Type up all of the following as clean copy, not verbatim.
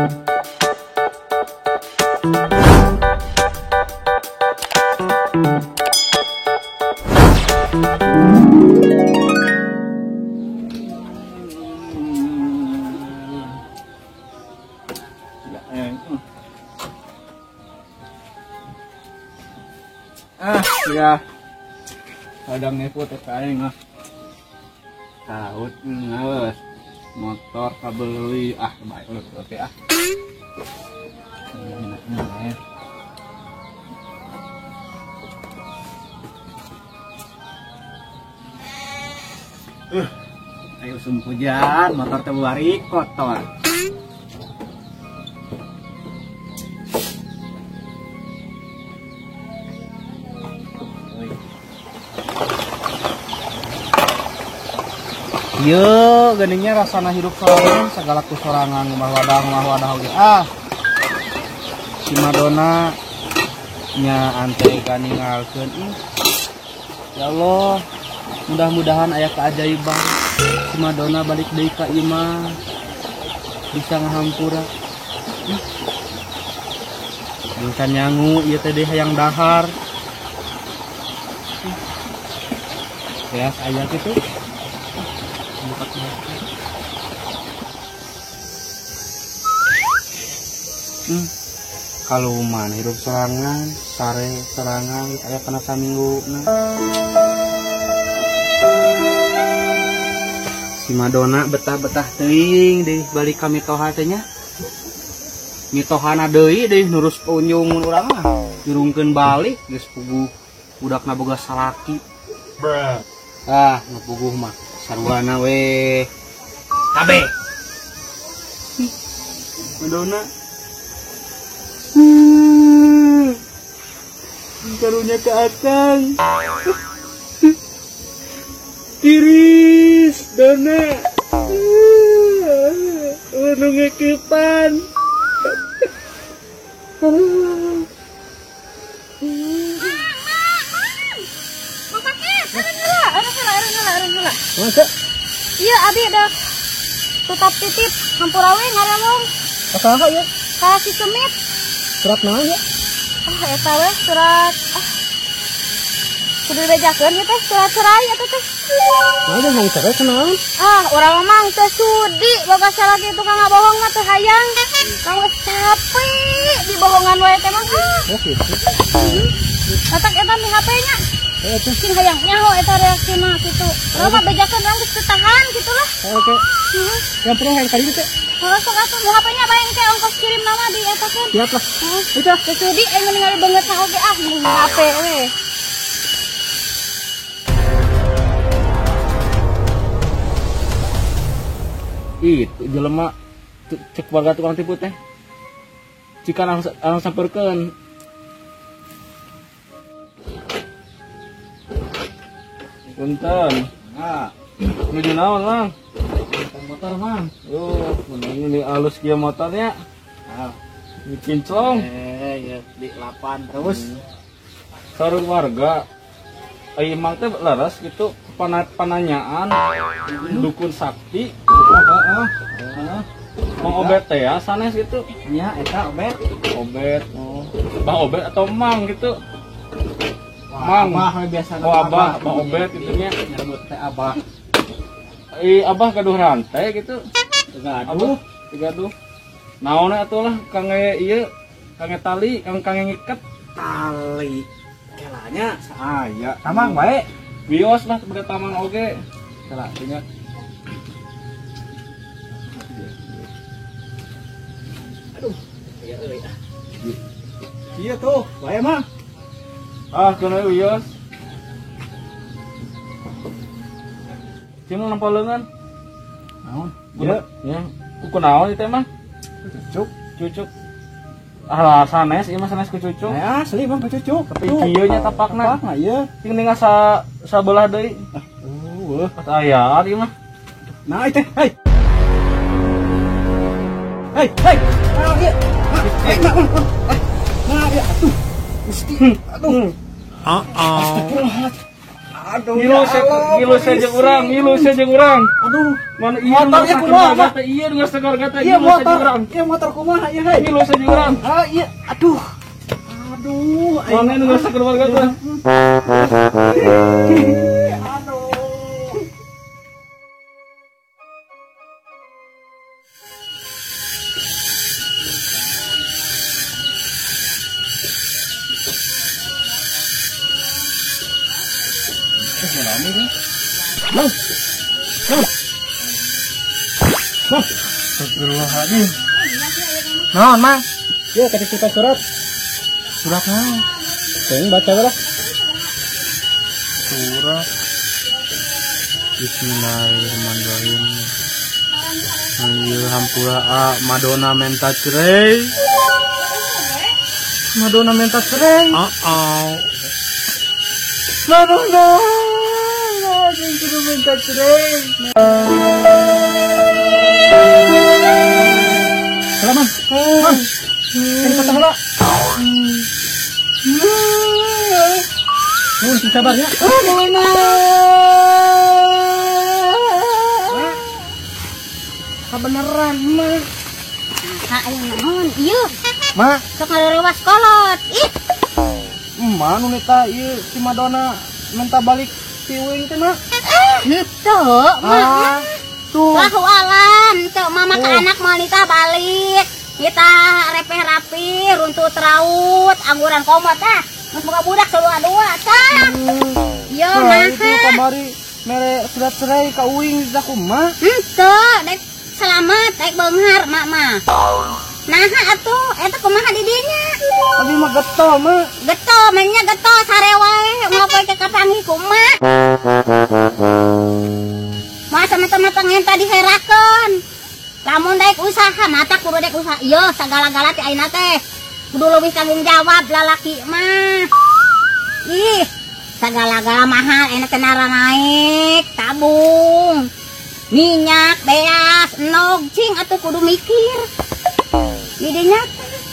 Ya kadang nepot aing ah taut ngawas motor kabeli baik lu oke ayo sumpujan motor teh bari kotor. Yo, geningnya rasana hidup sorangan segala kusorangan rumah wadah ge. Si Madonna nya antei kaningalkeun ya Allah, mudah-mudahan aya keajaiban si Madonna balik deui ka ieu mah bisa ngahampura. Bukan nyangu ieu teh hayang dahar. Ya, aya kitu. Kaluman hidup serangan sare serangan aya kana saminggu si Madonna betah-betah teuing deui balik ka mitoha teh nya mitohana deui nurus punjung urang mah jurungkeun balik geus puguh budakna boga salaki ngapuguh mah sarwana we kabeh Madonna karunya ke akang tiris Dona anu ngekipan Masa? Iya, abi ada tetap titip hampurawe ngaramong. Apa ya? Kasih semit. Surat naon ya? Eta we surat kudu bejakeun ieu teh surat cerai eta teh. Ada yang cerai kenaon? Urang mah teh sudi boga salaki itu kang bohong mah teh hayang. Kang geus capek di bohongan wae teh mah. Oh gitu. Atak eta di HP-nya. Sing hayang nyaho eta reaksi mah kitu. Urang mah bejakeun urang geus tahan kitu lah. Oke. Yang perlu hayang kali teh. Sok atuh di HP-nya bayang teh ongkos kirim nama di eta kan. Siap lah. Itu kesudi ningali banget sa oge di HP we. Itu jelema cek warga tukang tipu teh. Jika anu sampeurkeun. Punten. Nuju naon, Mang? Motor, Mang. Ini alus kieu motornya. Ini kinclong. Ya di 8 Terus sareng warga Mang teh laras gitu pananyaan dukun sakti. Mang Obet teh ya sanes gitu. nya eta Obet. Obet. Bang Obet atau Mang gitu. Mang Abah biasa Abah, Bang Obet gitu nya. Nyebut teh Abah. Abah gaduh rantai gitu. Gaduh. Gaduh. Naon atuh lah kange ieu, kange tali, kange ngiket Tali. Kelanya saaya. tamang bae. Bios lah sebagai taman oge. Salah ingat. Aduh, iya euy. Iya tuh, bae mah. Kena bios. Cuma nampak lengan. Naon? Ya. Kunaon itu emang? Cucuk. Sanes, ieu mah sanes ku cucuk. Ya, asli mah cucuk. Tapi kieu nya tapakna. Tapakna ieu. Ting ningal sabelah deui. Pas aya ieu mah. Nah, teh, hei. Hei. Nah, ieu. Nah, ieu atuh. Gusti, aduh. Aduh, Ngilu saja urang. Aduh, Mana iya motornya kumaha? Iya dengan segar gata iya ngilu saja motor. urang. Iya motor kumaha ya, hei. Ngilu saja urang. Ah, iya. Aduh. Aduh, Mana dengan segar gata. Aduh. Astagfirullahaladzim. Naon, Mang? Ya, tadi kita surat. Surat naon? Yang baca lah. Surat Bismillahirrahmanirrahim. Ayo hampura Madonna minta cerai. Madonna minta cerai. Madonna minta cerai. Selamat. Mang. Ini kata lah. Nuhun sabarnya. Kebeneran, mah. Ayo naon ieu? Mah, Sok ngalewas kolot. Ih, manu neta ieu si Madonna minta balik si Wing teh, mah. tuh, mah. Tuh. Lahu alam, tuh mama ke anak mau nita balik. Kita repeh rapi, runtut raut, angguran komot Mas buka budak dua tah. Yo, Nah, itu nah. kamari mere surat cerai ka Uing da kumaha? Tuh, dek selamat, dek beunghar, mama. Nah, atuh, eta kumaha di dinya? Abi mah getol, mah. Geto, mainnya geto, sare wae, ngopoy ke kapangi kumaha. Masa mata-mata ngenta diherakeun. Lamun daek usaha, mata kudu daek usaha. Yo, sagala-gala ti ayeuna teh. Kudu leuwih tanggung jawab lalaki mah. Ih, sagala-gala mahal, enak teh nara naik, tabung. Minyak, beas, enog, cing atuh kudu mikir. Di dinya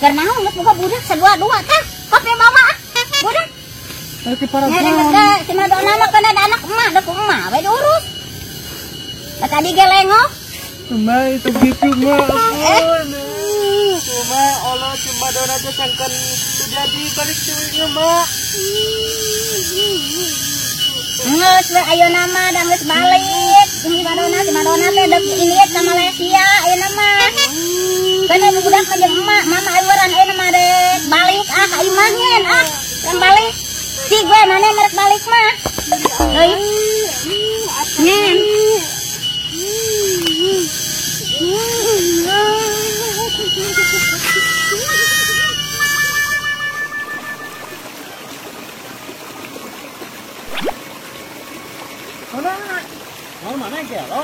keur naon geus boga budak sadua-dua tah. Kopi bawa budak. Nanti para Nyari gede, si Madonna mah kena ada anak emak, ada ku emak, bae diurus. Tadi gelengok. Cuma itu gitu, mah. Cuma Allah si Madonna teh sangkan jadi balik si Uing, mah. Nges we ayeuna mah da geus balik. Si Madonna teh dek iniet ka Malaysia ayeuna mah. Kana budak mah jeung emak, mama ayeuran ayeuna mah dek balik ka imah ngen yang balik. Si gue mana merek balik mah. Deui. Ngen. Mana ya, lo?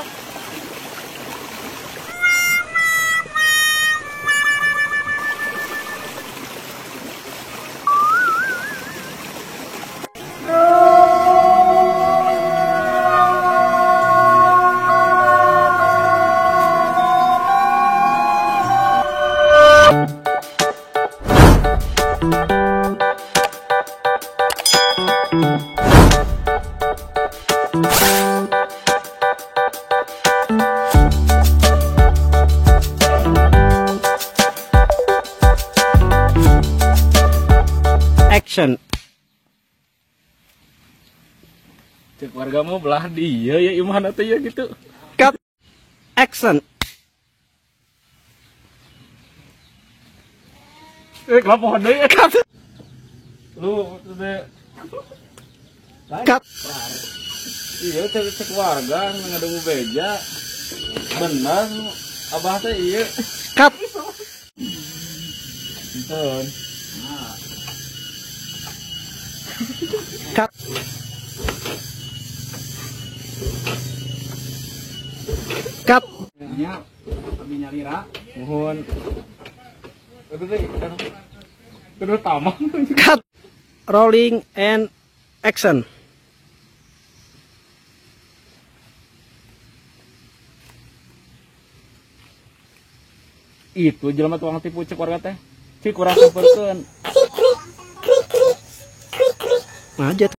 Action. Cek wargamu belah dia ya iman atau ya gitu. Cut. Action. Kenapa ada ya? Cut. Lu udah Cut. iya cek warga ngademu beja. Benar abah teh iya. Cut. Enten. Cut. Cut. Nya abi nyalira. Mohon. Aduh teh. Aduh tamang. Cut. Rolling and action. Itu jelema tukang tipu cek warga teh. Cik kurang saperkeun. Nah, aja.